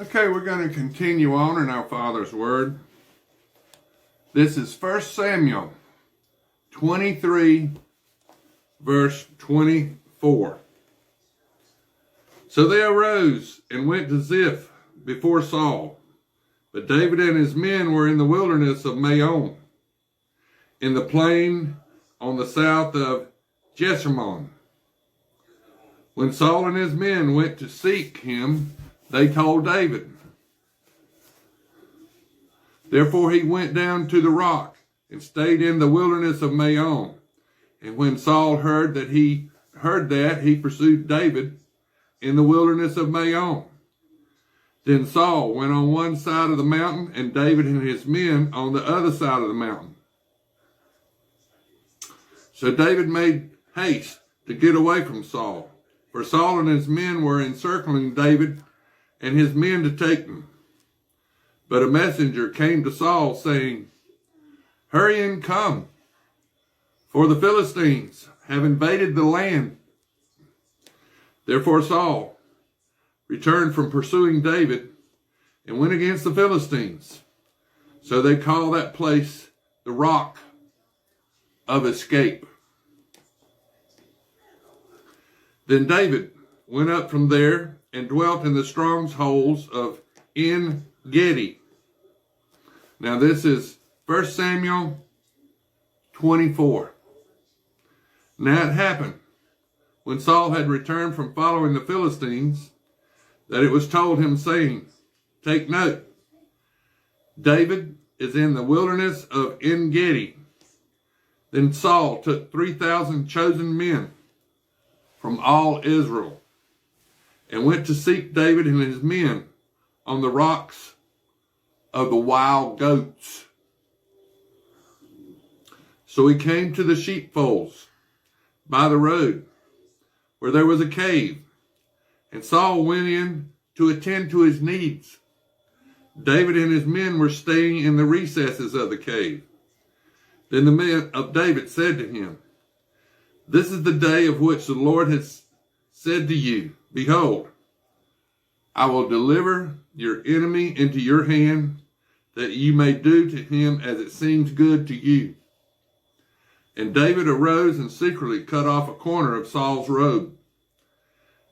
Okay, we're going to continue on in our Father's Word. This is 1 Samuel 23, verse 24. So they arose and went to Ziph before Saul. But David and his men were in the wilderness of Maon, in the plain on the south of Jeshimon. When Saul and his men went to seek him, they told David. Therefore he went down to the rock and stayed in the wilderness of Maon. And when Saul heard that, he pursued David in the wilderness of Maon. Then Saul went on one side of the mountain, and David and his men on the other side of the mountain. So David made haste to get away from Saul, for Saul and his men were encircling David and his men to take him. But a messenger came to Saul, saying, "Hurry and come, for the Philistines have invaded the land." Therefore Saul returned from pursuing David and went against the Philistines. So they call that place the Rock of Escape. Then David went up from there and dwelt in the strongholds of En-Gedi. Now this is 1 Samuel 24. Now it happened, when Saul had returned from following the Philistines, that it was told him, saying, "Take note, David is in the wilderness of En-Gedi." Then Saul took 3,000 chosen men from all Israel and went to seek David and his men on the rocks of the wild goats. So he came to the sheepfolds by the road, where there was a cave, and Saul went in to attend to his needs. David and his men were staying in the recesses of the cave. Then the men of David said to him, "This is the day of which the Lord has said to you, Behold, I will deliver your enemy into your hand, that you may do to him as it seems good to you." And David arose and secretly cut off a corner of Saul's robe.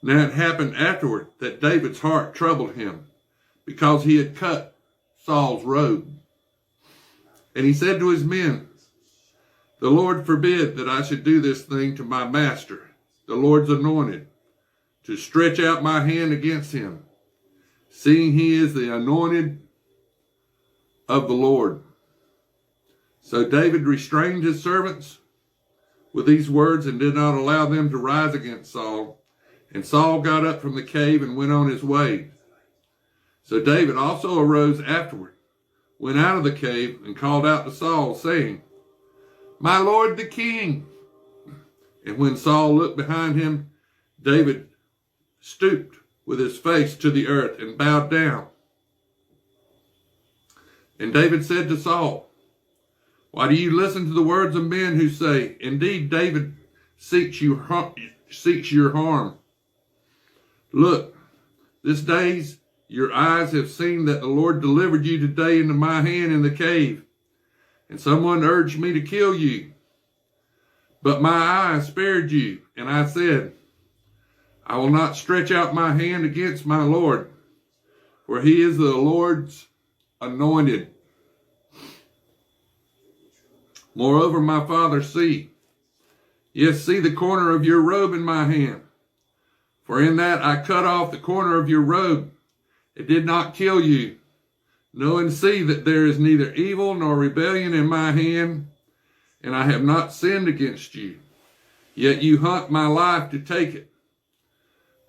Now it happened afterward that David's heart troubled him, because he had cut Saul's robe. And he said to his men, "The Lord forbid that I should do this thing to my master, the Lord's anointed, to stretch out my hand against him, seeing he is the anointed of the Lord." So David restrained his servants with these words and did not allow them to rise against Saul. And Saul got up from the cave and went on his way. So David also arose afterward, went out of the cave, and called out to Saul, saying, "My lord the king." And when Saul looked behind him, David stooped with his face to the earth and bowed down. And David said to Saul, "Why do you listen to the words of men who say, Indeed, David seeks your harm? Look, this day your eyes have seen that the Lord delivered you today into my hand in the cave, and someone urged me to kill you. But my eye spared you, and I said, I will not stretch out my hand against my Lord, for he is the Lord's anointed. Moreover, my father, see the corner of your robe in my hand. For in that I cut off the corner of your robe. It did not kill you. Know and see that there is neither evil nor rebellion in my hand, and I have not sinned against you. Yet you hunt my life to take it.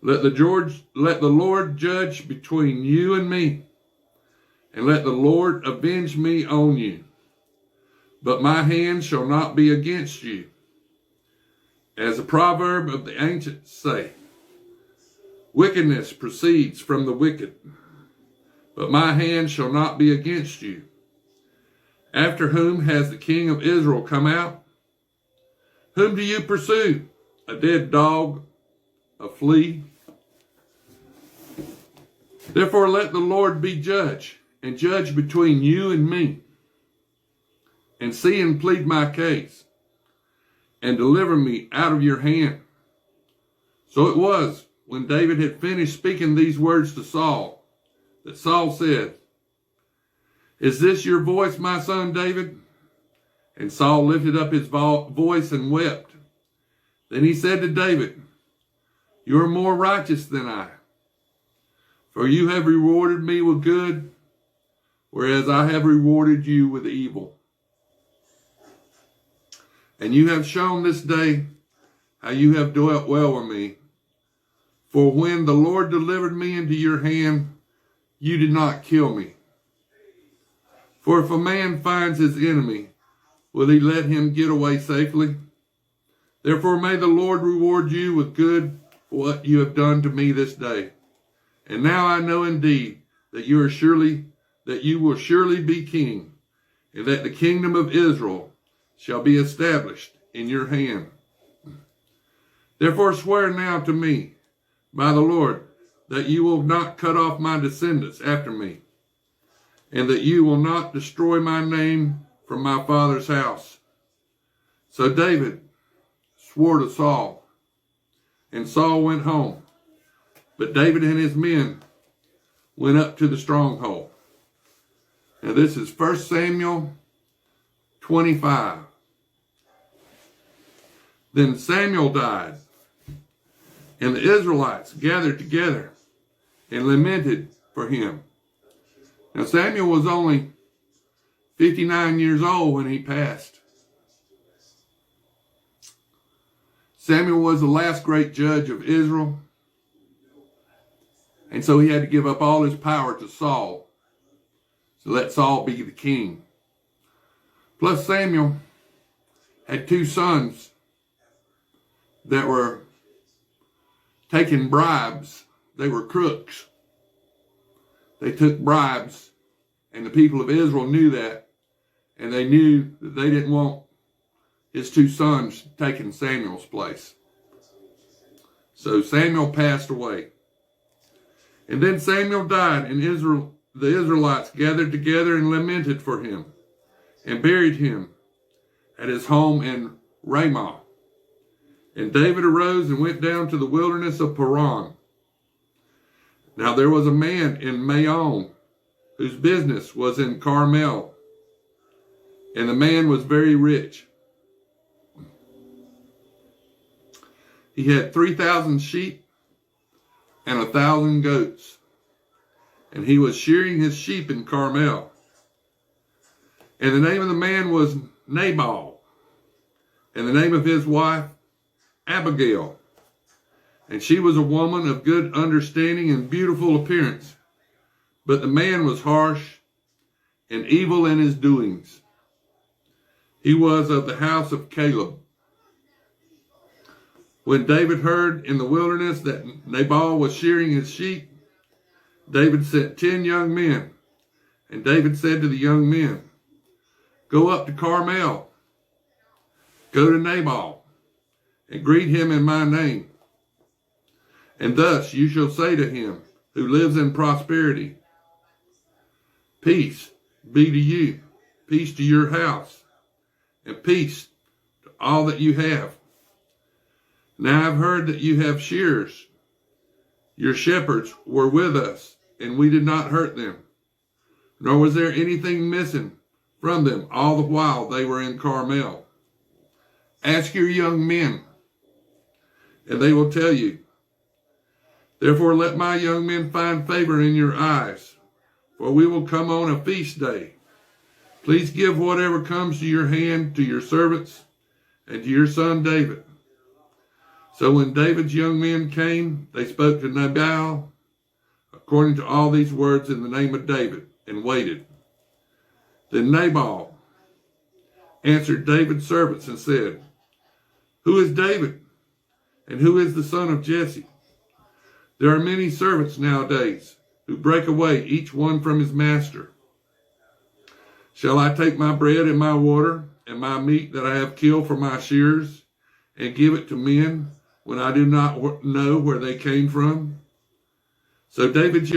Let the Lord judge between you and me, and let the Lord avenge me on you. But my hand shall not be against you. As the proverb of the ancients say, wickedness proceeds from the wicked, but my hand shall not be against you. After whom has the king of Israel come out? Whom do you pursue? A dead dog, a flea? Therefore let the Lord be judge, and judge between you and me, and see and plead my case, and deliver me out of your hand. So it was, when David had finished speaking these words to Saul, that Saul said, Is this your voice, my son David? And Saul lifted up his voice and wept. Then he said to David, You are more righteous than I, for you have rewarded me with good, whereas I have rewarded you with evil. And you have shown this day how you have dwelt well with me. For when the Lord delivered me into your hand, you did not kill me. For if a man finds his enemy, will he let him get away safely? Therefore may the Lord reward you with good for what you have done to me this day. And now I know indeed that you will surely be king, and that the kingdom of Israel shall be established in your hand. Therefore swear now to me, by the Lord, that you will not cut off my descendants after me, and that you will not destroy my name from my father's house. So David swore to Saul, and Saul went home. But David and his men went up to the stronghold. Now this is 1 Samuel 25. Then Samuel died, and the Israelites gathered together and lamented for him. Now Samuel was only 59 years old when he passed. Samuel was the last great judge of Israel, and so he had to give up all his power to Saul to let Saul be the king. Plus Samuel had two sons that were taking bribes. They were crooks. They took bribes, and the people of Israel knew that, and they knew that they didn't want his two sons taking Samuel's place. So Samuel passed away. And then Samuel died, and the Israelites gathered together and lamented for him, and buried him at his home in Ramah. And David arose and went down to the wilderness of Paran. Now there was a man in Maon whose business was in Carmel, and the man was very rich. He had 3,000 sheep and 1,000 goats, and he was shearing his sheep in Carmel. And the name of the man was Nabal, and the name of his wife Abigail. And she was a woman of good understanding and beautiful appearance. But the man was harsh and evil in his doings. He was of the house of Caleb. When David heard in the wilderness that Nabal was shearing his sheep, David sent 10 young men. And David said to the young men, Go up to Carmel, go to Nabal, and greet him in my name. And thus you shall say to him who lives in prosperity, Peace be to you, peace to your house, and peace to all that you have. Now I've heard that you have shearers. Your shepherds were with us, and we did not hurt them, nor was there anything missing from them all the while they were in Carmel. Ask your young men, and they will tell you. Therefore let my young men find favor in your eyes, for we will come on a feast day. Please give whatever comes to your hand to your servants and to your son David. So when David's young men came, they spoke to Nabal according to all these words in the name of David, and waited. Then Nabal answered David's servants and said, Who is David, and who is the son of Jesse? There are many servants nowadays who break away, each one from his master. Shall I take my bread and my water and my meat that I have killed for my shearers and give it to men when I do not know where they came from? So David's